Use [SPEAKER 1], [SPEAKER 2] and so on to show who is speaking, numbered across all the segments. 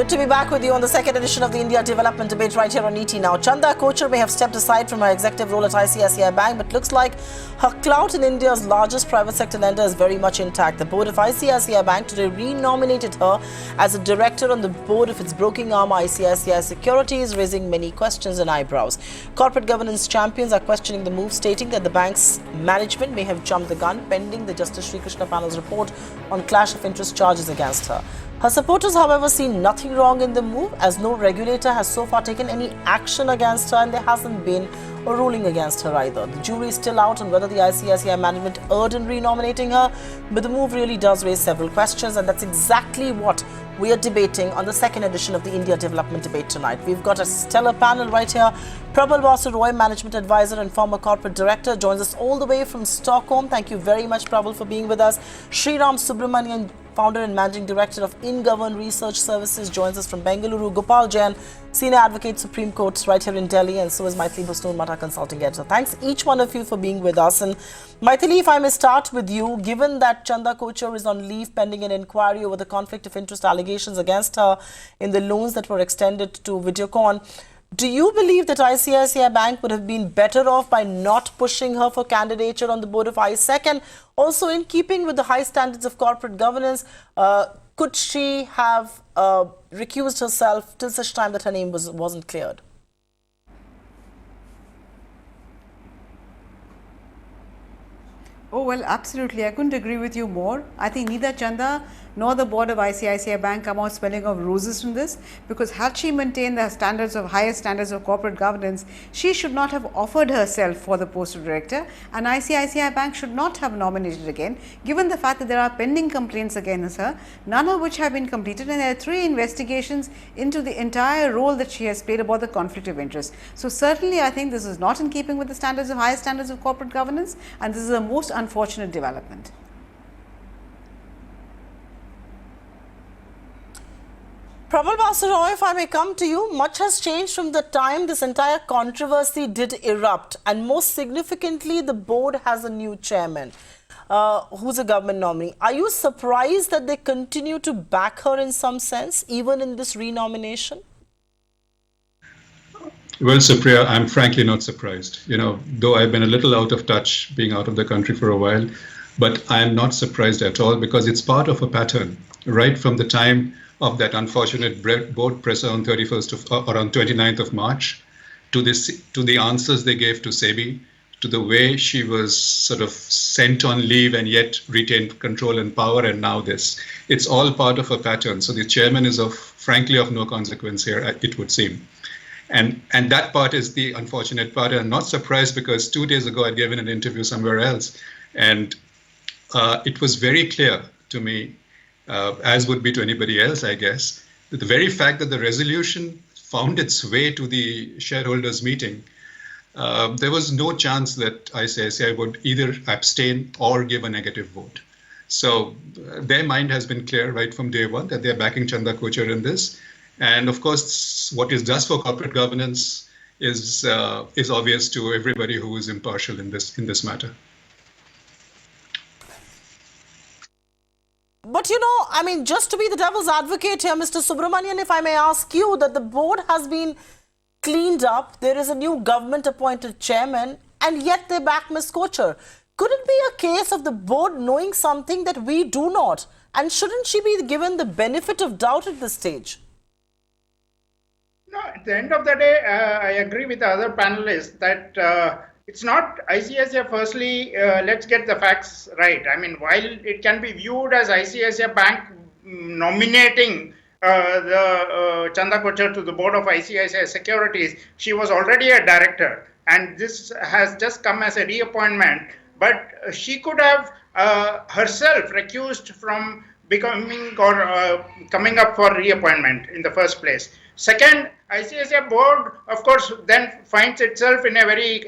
[SPEAKER 1] Good to be back with you on the second edition of the India Development Debate right here on ET Now. Chanda Kochhar may have stepped aside from her executive role at ICICI Bank, but looks like her clout in India's largest private sector lender is very much intact. The board of ICICI Bank today re-nominated her as a director on the board of its broking arm ICICI Securities, raising many questions and eyebrows. Corporate governance champions are questioning the move, stating that the bank's management may have jumped the gun pending the Justice Sri Krishna panel's report on clash of interest charges against her. Her supporters, however, see nothing wrong in the move, as no regulator has so far taken any action against her and there hasn't been a ruling against her either. The jury is still out on whether the ICICI management erred in re-nominating her, but the move really does raise several questions, and that's exactly what we are debating on the second edition of the India Development Debate tonight. We've got a stellar panel right here. Prabal Basu Roy, Management Advisor and former Corporate Director, joins us all the way from Stockholm. Thank you very much, Prabal, for being with us. Sriram Subramanian, Founder and Managing Director of InGovern Research Services, joins us from Bengaluru. Gopal Jain, Senior Advocate, Supreme Court, right here in Delhi, and so is Maithili Busnoor, Mata Consulting Editor. Thanks each one of you for being with us. And Maithili, if I may start with you, given that Chanda Kochhar is on leave pending an inquiry over the conflict of interest allegations against her in the loans that were extended to Videocon, do you believe that ICICI Bank would have been better off by not pushing her for candidature on the board of ISEC? And also, in keeping with the high standards of corporate governance, could she have recused herself till such time that her name wasn't cleared?
[SPEAKER 2] Oh, well, absolutely. I couldn't agree with you more. I think neither Chanda nor the board of ICICI Bank come out smelling of roses from this, because had she maintained the highest standards of corporate governance, she should not have offered herself for the post of director, and ICICI Bank should not have nominated again, given the fact that there are pending complaints against her, none of which have been completed, and there are 3 investigations into the entire role that she has played about the conflict of interest. So certainly I think this is not in keeping with the highest standards of corporate governance, and this is a most unfortunate development.
[SPEAKER 1] Prabal Basu Roy, if I may come to you, much has changed from the time this entire controversy did erupt, and most significantly, the board has a new chairman who's a government nominee. Are you surprised that they continue to back her in some sense, even in this re-nomination?
[SPEAKER 3] Well, Supriya, I'm frankly not surprised. Though I've been a little out of touch, being out of the country for a while, but I'm not surprised at all, because it's part of a pattern right from the time of that unfortunate board presser on 29th of March, to the answers they gave to SEBI, to the way she was sort of sent on leave and yet retained control and power, and now this. It's all part of a pattern. So the chairman is frankly of no consequence here, it would seem. And that part is the unfortunate part. And I'm not surprised, because 2 days ago I'd given an interview somewhere else, and it was very clear to me, as would be to anybody else, I guess, that the very fact that the resolution found its way to the shareholders' meeting, there was no chance that ICICI would either abstain or give a negative vote. So their mind has been clear right from day one that they're backing Chanda Kochhar in this. And of course, what it does for corporate governance is obvious to everybody who is impartial in this matter.
[SPEAKER 1] But I mean, just to be the devil's advocate here, Mr. Subramanian, if I may ask you, that the board has been cleaned up, there is a new government-appointed chairman, and yet they back Ms. Kochhar. Could it be a case of the board knowing something that we do not? And shouldn't she be given the benefit of doubt at this stage?
[SPEAKER 4] No, at the end of the day, I agree with the other panelists that it's not ICICI. Firstly, let's get the facts right. I mean, while it can be viewed as ICICI Bank nominating the Chanda Kochhar to the board of ICICI Securities, she was already a director, and this has just come as a reappointment. But she could have herself recused from becoming or coming up for reappointment in the first place. Second, ICICI board, of course, then finds itself in a very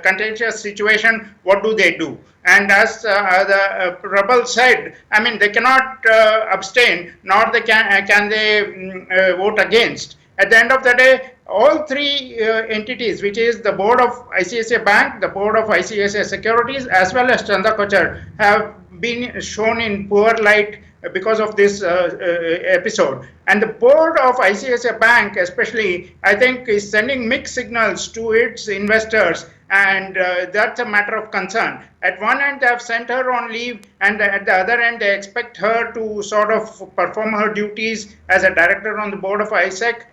[SPEAKER 4] contentious situation. What do they do? And as the Prabal said, I mean, they cannot abstain, nor can they vote against. At the end of the day, all 3 entities, which is the board of ICICI Bank, the board of ICICI Securities, as well as Chanda Kochhar, have been shown in poor light because of this episode. And the board of ICICI Bank especially, I think, is sending mixed signals to its investors, and that's a matter of concern. At one end, they have sent her on leave, and at the other end, they expect her to sort of perform her duties as a director on the board of ISEC.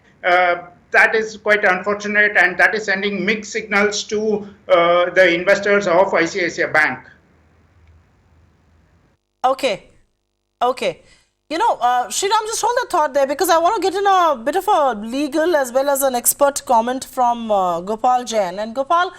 [SPEAKER 4] That is quite unfortunate, and that is sending mixed signals to the investors of ICICI Bank.
[SPEAKER 1] Okay. Sriram, just hold that thought there, because I want to get in a bit of a legal as well as an expert comment from Gopal Jain. And Gopal,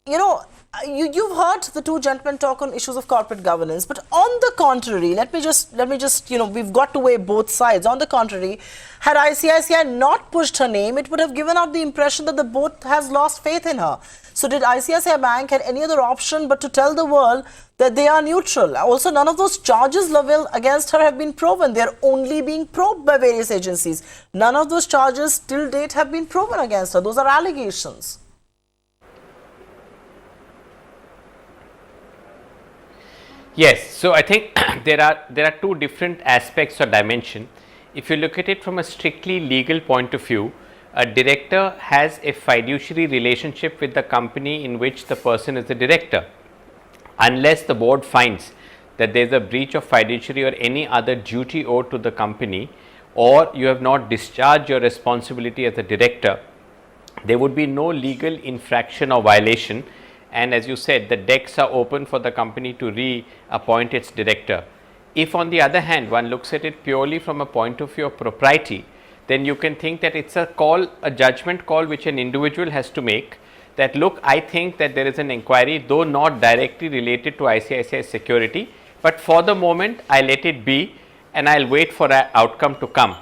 [SPEAKER 1] you've heard the two gentlemen talk on issues of corporate governance, but on the contrary, let me just, we've got to weigh both sides. On the contrary, had ICICI not pushed her name, it would have given out the impression that the board has lost faith in her. So did ICICI Bank had any other option but to tell the world that they are neutral? Also, none of those charges leveled against her have been proven. They are only being probed by various agencies. None of those charges till date have been proven against her. Those are allegations.
[SPEAKER 5] Yes, so I think there are two different aspects or dimension. If you look at it from a strictly legal point of view, a director has a fiduciary relationship with the company in which the person is the director. Unless the board finds that there is a breach of fiduciary or any other duty owed to the company, or you have not discharged your responsibility as a director, there would be no legal infraction or violation. And as you said, the decks are open for the company to reappoint its director. If on the other hand, one looks at it purely from a point of view of propriety, then you can think that it's a judgment call which an individual has to make, that look, I think that there is an inquiry, though not directly related to ICICI Security, but for the moment I let it be and I'll wait for an outcome to come.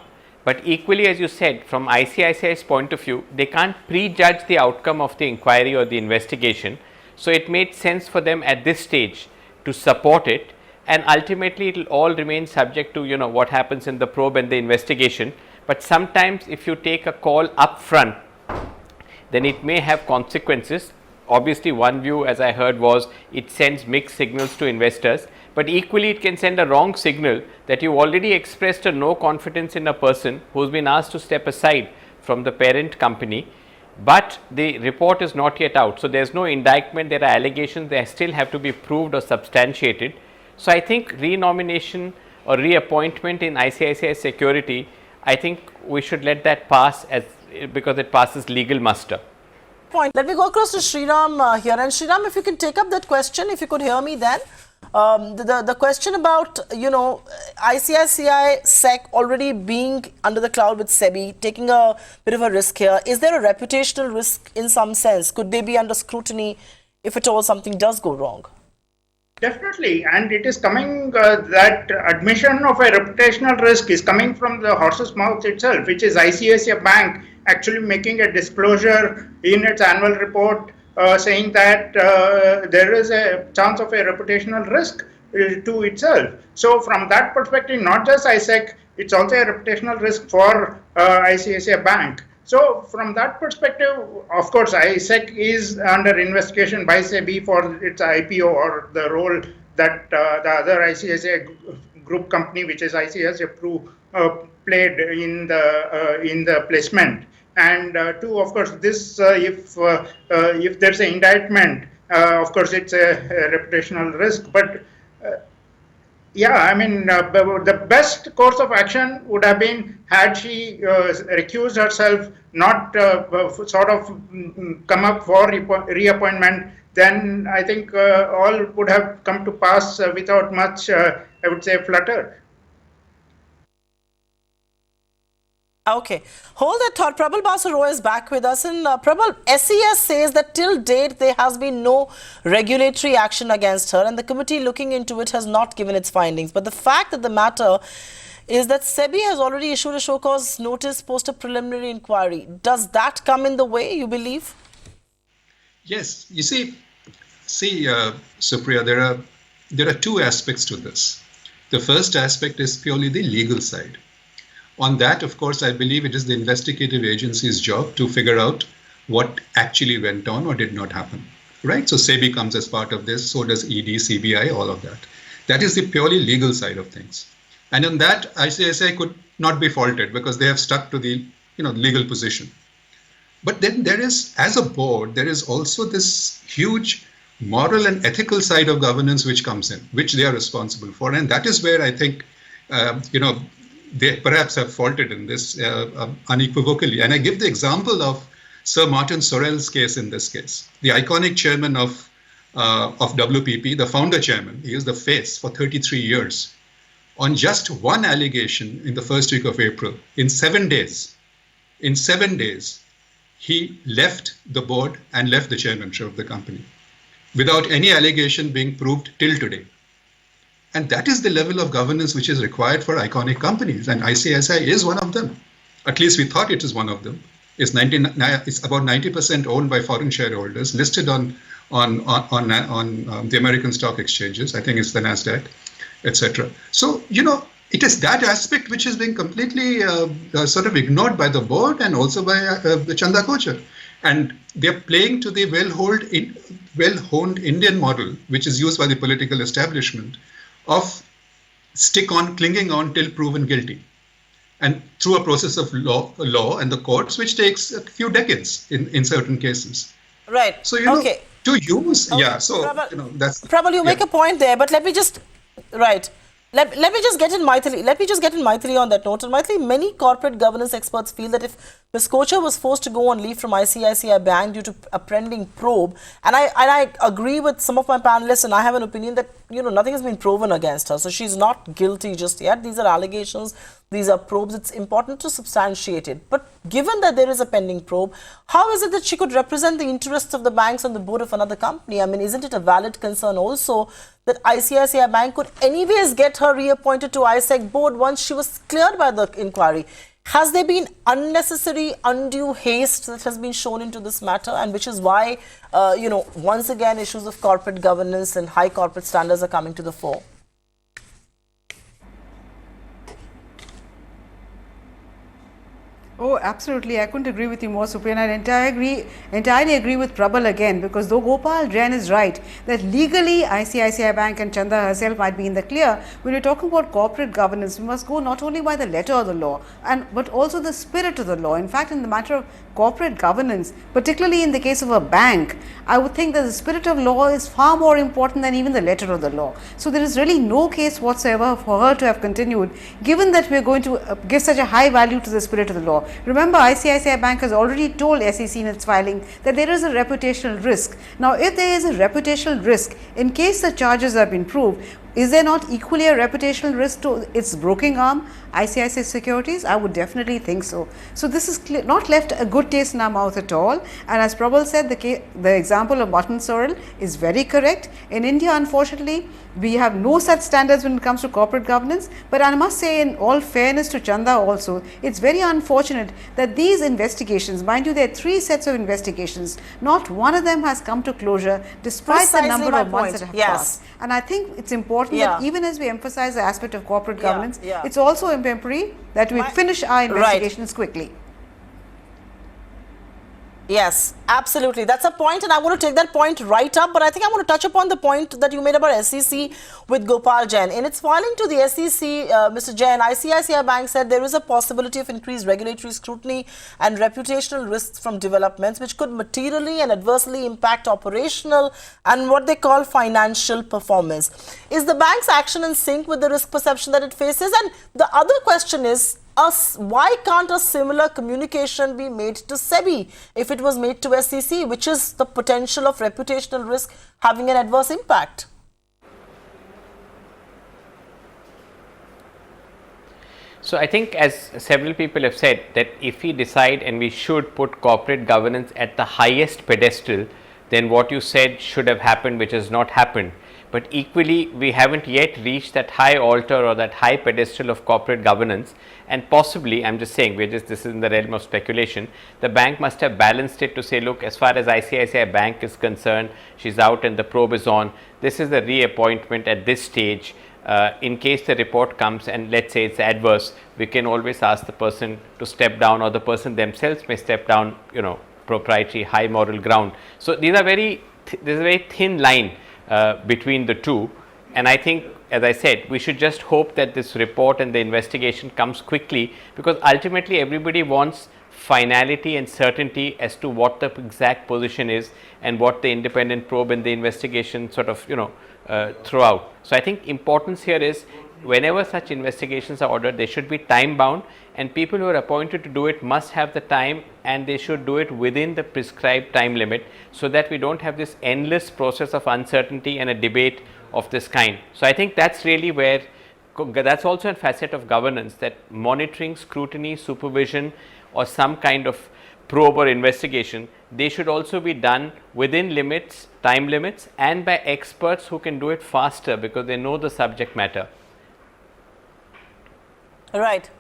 [SPEAKER 5] But equally, as you said, from ICICI's point of view, they can't prejudge the outcome of the inquiry or the investigation. So it made sense for them at this stage to support it, and ultimately it will all remain subject to what happens in the probe and the investigation. But sometimes if you take a call up front, then it may have consequences. Obviously, one view, as I heard, was it sends mixed signals to investors, but equally it can send a wrong signal that you already expressed a no confidence in a person who's been asked to step aside from the parent company, but the report is not yet out. So there's no indictment, there are allegations, they still have to be proved or substantiated. So I think re-nomination or reappointment in ICICI Security, I think we should let that pass because it passes legal muster.
[SPEAKER 1] Point. Let me go across to Sriram here. And Sriram, if you can take up that question, if you could hear me then. The question about, ICICI Sec already being under the cloud with SEBI, taking a bit of a risk here. Is there a reputational risk in some sense? Could they be under scrutiny if at all something does go wrong?
[SPEAKER 4] Definitely, and it is coming, that admission of a reputational risk is coming from the horse's mouth itself, which is ICICI Bank actually making a disclosure in its annual report saying that there is a chance of a reputational risk to itself. So from that perspective, not just ISEC, it's also a reputational risk for ICICI Bank. So from that perspective, of course, ISEC is under investigation by SEBI for its IPO or the role that the other ICICI group company, which is ICICI Pru, played in the placement. And two, of course, this if there's an indictment, of course, it's a reputational risk. But yeah, I mean, the best course of action would have been had she recused herself, not sort of come up for reappointment. Then I think all would have come to pass without much, I would say, flutter.
[SPEAKER 1] Okay, hold that thought. Prabal Basu-Roy is back with us. And Prabal, SES says that till date there has been no regulatory action against her, and the committee looking into it has not given its findings. But the fact of the matter is that SEBI has already issued a show cause notice post a preliminary inquiry. Does that come in the way, you believe?
[SPEAKER 3] Yes, you see, Supriya, there are two aspects to this. The first aspect is purely the legal side. On that, of course, I believe it is the investigative agency's job to figure out what actually went on or did not happen, right? So SEBI comes as part of this, so does ED, CBI, all of that. That is the purely legal side of things. And in that, ICICI could not be faulted because they have stuck to the legal position. But then there is, as a board, there is also this huge moral and ethical side of governance which comes in, which they are responsible for. And that is where I think, they perhaps have faulted in this unequivocally. And I give the example of Sir Martin Sorrell's case in this case, the iconic chairman of WPP, the founder chairman. He is the face for 33 years. On just one allegation in the first week of April, in 7 days, he left the board and left the chairmanship of the company without any allegation being proved till today. And that is the level of governance which is required for iconic companies. And ICICI is one of them. At least we thought it is one of them. It's about 90% owned by foreign shareholders, listed on the American stock exchanges. I think it's the NASDAQ, etc. So, it is that aspect which is being completely sort of ignored by the board and also by the Chanda Kochhar. And they're playing to the well-honed Indian model, which is used by the political establishment, of clinging on till proven guilty. And through a process of law and the courts, which takes a few decades in certain cases.
[SPEAKER 1] Right.
[SPEAKER 3] So,
[SPEAKER 1] okay.
[SPEAKER 3] To use,
[SPEAKER 1] okay.
[SPEAKER 3] yeah, so, that's...
[SPEAKER 1] Prabal, you make a point there, but let me just, right. Let me just get in Maithili on that note. And Maithili, many corporate governance experts feel that if Ms. Kochhar was forced to go on leave from ICICI Bank due to a pending probe, and I agree with some of my panelists, and I have an opinion that nothing has been proven against her, so she's not guilty just yet. These are allegations, these are probes. It's important to substantiate it. But given that there is a pending probe, how is it that she could represent the interests of the banks on the board of another company? I mean, isn't it a valid concern also that ICICI Bank could anyways get her reappointed to ISEC board once she was cleared by the inquiry? Has there been unnecessary, undue haste that has been shown into this matter, and which is why, once again, issues of corporate governance and high corporate standards are coming to the fore?
[SPEAKER 2] Oh, absolutely. I couldn't agree with you more, Supriya. And I entirely agree with Prabal again, because though Gopal Jain is right that legally ICICI Bank and Chanda herself might be in the clear, when you're talking about corporate governance, we must go not only by the letter of the law, but also the spirit of the law. In fact, in the matter of corporate governance, particularly in the case of a bank, I would think that the spirit of law is far more important than even the letter of the law. So there is really no case whatsoever for her to have continued, given that we are going to give such a high value to the spirit of the law. Remember, ICICI Bank has already told SEC in its filing that there is a reputational risk. Now, if there is a reputational risk, in case the charges have been proved, is there not equally a reputational risk to its broking arm, ICICI Securities? I would definitely think so. So this is not left a good taste in our mouth at all. And as Prabal said, the example of Martin Sorrell is very correct. In India, unfortunately, we have no such standards when it comes to corporate governance. But I must say, in all fairness to Chanda also, it's very unfortunate that these investigations, mind you, there are 3 sets of investigations, not one of them has come to closure despite
[SPEAKER 1] Precisely
[SPEAKER 2] the number of months that have
[SPEAKER 1] yes.
[SPEAKER 2] passed. And I think it's important that even as we emphasize the aspect of corporate governance, it's also imperative that we finish our investigations quickly.
[SPEAKER 1] Yes, absolutely. That's a point, and I want to take that point right up. But I think I want to touch upon the point that you made about SEC with Gopal Jain. In its filing to the SEC, Mr. Jain, ICICI Bank said there is a possibility of increased regulatory scrutiny and reputational risks from developments which could materially and adversely impact operational and what they call financial performance. Is the bank's action in sync with the risk perception that it faces? And the other question is, why can't a similar communication be made to SEBI if it was made to SEC, which is the potential of reputational risk having an adverse impact?
[SPEAKER 5] So I think, as several people have said, that if we decide and we should put corporate governance at the highest pedestal, then what you said should have happened, which has not happened. But equally, we haven't yet reached that high altar or that high pedestal of corporate governance, and possibly, I'm just saying, this is in the realm of speculation, the bank must have balanced it to say, look, as far as ICICI Bank is concerned, she's out and the probe is on. This is the reappointment at this stage. In case the report comes and let's say it's adverse, we can always ask the person to step down, or the person themselves may step down, proprietary, high moral ground. So these are there's a very thin line between the two, And I think, as I said, we should just hope that this report and the investigation comes quickly, because ultimately everybody wants finality and certainty as to what the exact position is and what the independent probe and the investigation sort of throw out. So I think importance here is, whenever such investigations are ordered, they should be time bound, and people who are appointed to do it must have the time, and they should do it within the prescribed time limit, so that we don't have this endless process of uncertainty and a debate of this kind. So I think that's really where, that's also a facet of governance, that monitoring, scrutiny, supervision, or some kind of probe or investigation, they should also be done within limits, time limits, and by experts who can do it faster because they know the subject matter.
[SPEAKER 1] Right.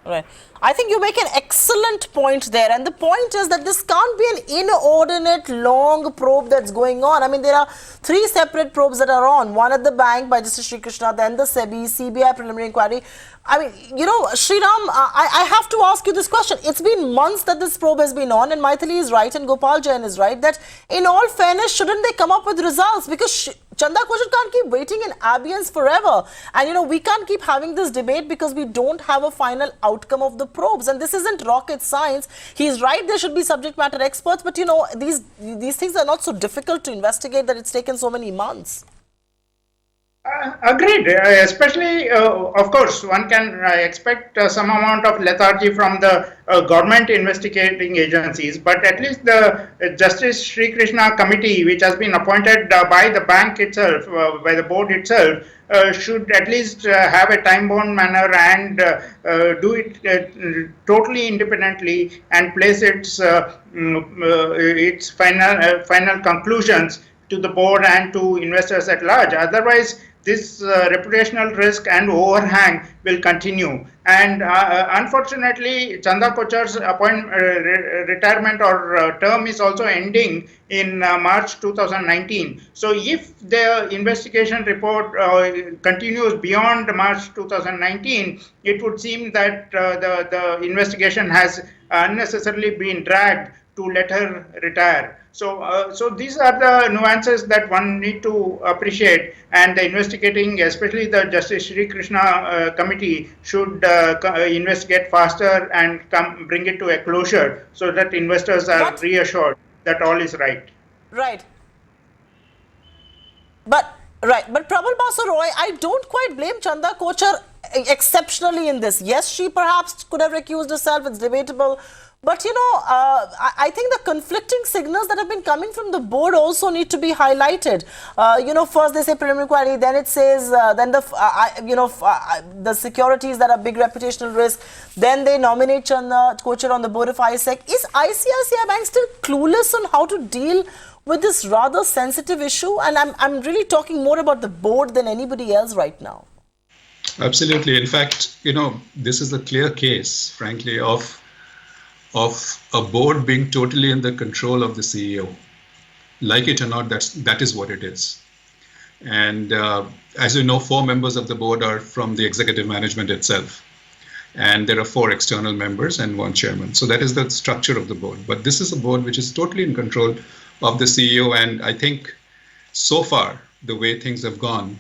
[SPEAKER 1] Right. I think you make an excellent point there, and the point is that this can't be an inordinate long probe that's going on. I mean, there are 3 separate probes that are on, one at the bank by Justice Sri Krishna, then the SEBI, CBI preliminary inquiry. I mean, Sriram, I have to ask you this question. It's been months that this probe has been on, and Maithili is right and Gopal Jain is right that in all fairness, shouldn't they come up with results? Because Chanda Kochhar can't keep waiting in abeyance forever. And we can't keep having this debate because we don't have a final outcome of the probes. And this isn't rocket science. He's right, there should be subject matter experts, but these things are not so difficult to investigate that it's taken so many months.
[SPEAKER 4] Agreed. Especially, of course, one can expect some amount of lethargy from the government investigating agencies, but at least the Justice Sri Krishna committee, which has been appointed by the bank itself, by the board itself, should at least have a time-bound manner and do it totally independently and place its final conclusions to the board and to investors at large. Otherwise, this reputational risk and overhang will continue. And unfortunately, Chanda Kochhar's retirement or term is also ending in March 2019. So if the investigation report continues beyond March 2019, it would seem that the investigation has unnecessarily been dragged to let her retire. So these are the nuances that one need to appreciate, and the investigating, especially the Justice Sri Krishna committee, should investigate faster and bring it to a closure so that investors are reassured that all is right.
[SPEAKER 1] Right. But Prabal Basu Roy, I don't quite blame Chanda Kochhar exceptionally in this. Yes, she perhaps could have recused herself, it's debatable. But I think the conflicting signals that have been coming from the board also need to be highlighted. First they say preliminary inquiry, then it says then the securities that are big reputational risk. Then they nominate Chanda Kochhar on the board of ISEC. Is ICICI Bank still clueless on how to deal with this rather sensitive issue? And I'm really talking more about the board than anybody else right now.
[SPEAKER 3] Absolutely. In fact, this is a clear case, frankly, of a board being totally in the control of the CEO. Like it or not, that is what it is. And as you know, 4 members of the board are from the executive management itself. And there are 4 external members and 1 chairman. So that is the structure of the board. But this is a board which is totally in control of the CEO. And I think so far, the way things have gone,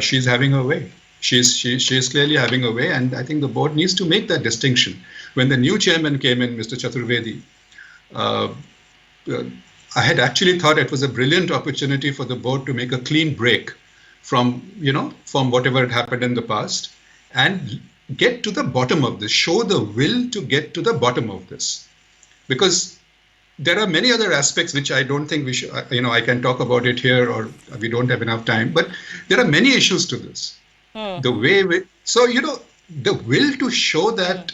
[SPEAKER 3] she's having her way. She's clearly having a way, and I think the board needs to make that distinction. When the new chairman came in, Mr. Chaturvedi, I had actually thought it was a brilliant opportunity for the board to make a clean break from whatever had happened in the past and get to the bottom of this, show the will to get to the bottom of this. Because there are many other aspects which I don't think we should, I can talk about it here, or we don't have enough time, but there are many issues to this. The will to show that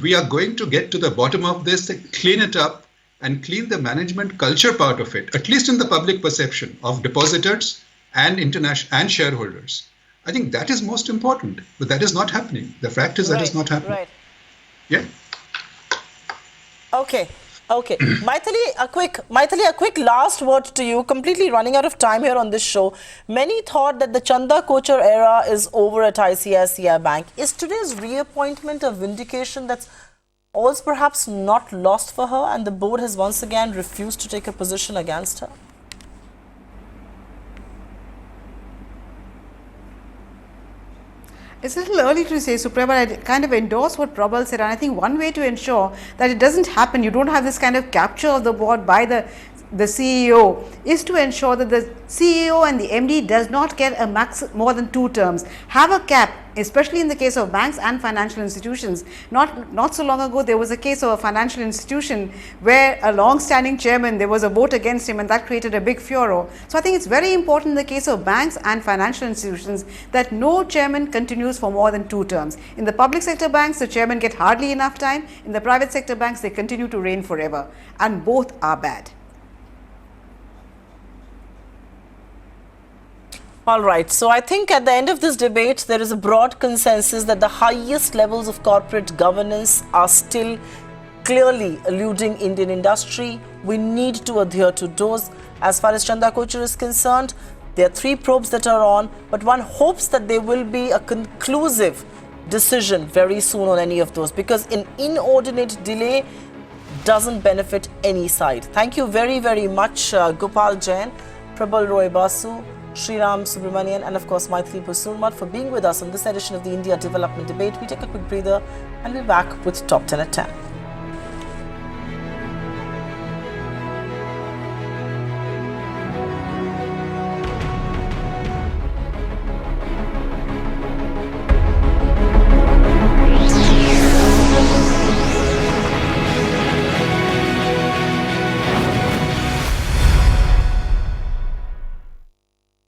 [SPEAKER 3] we are going to get to the bottom of this, clean it up and clean the management culture part of it, at least in the public perception of depositors and international and shareholders. I think that is most important, but that is not happening. The fact is that is not happening.
[SPEAKER 1] Right.
[SPEAKER 3] Yeah.
[SPEAKER 1] Okay. Maithili, a quick last word to you. Completely running out of time here on this show. Many thought that the Chanda Kochhar era is over at ICICI Bank. Is today's reappointment a vindication that's all's perhaps not lost for her, and the board has once again refused to take a position against her?
[SPEAKER 2] It's a little early to say, Supriya, but I kind of endorse what Prabal said, and I think one way to ensure that it doesn't happen, you don't have this kind of capture of the board by the CEO, is to ensure that the CEO and the MD does not get a more than 2 terms. Have a cap, especially in the case of banks and financial institutions. Not so long ago, there was a case of a financial institution where a long-standing chairman, there was a vote against him, and that created a big furor. So I think it's very important in the case of banks and financial institutions that no chairman continues for more than 2 terms. In the public sector banks, the chairman get hardly enough time. In the private sector banks, they continue to reign forever, and both are bad.
[SPEAKER 1] All right, so I think at the end of this debate, there is a broad consensus that the highest levels of corporate governance are still clearly eluding Indian industry. We need to adhere to those. As far as Chanda Kochhar is concerned, there are 3 probes that are on, but one hopes that there will be a conclusive decision very soon on any of those, because an inordinate delay doesn't benefit any side. Thank you very, very much, Gopal Jain, Prabal Roy Basu, Sriram Subramanian, and of course Maithili Pusurmat for being with us on this edition of the India Development Debate. We take a quick breather and we're back with Top 10 at 10.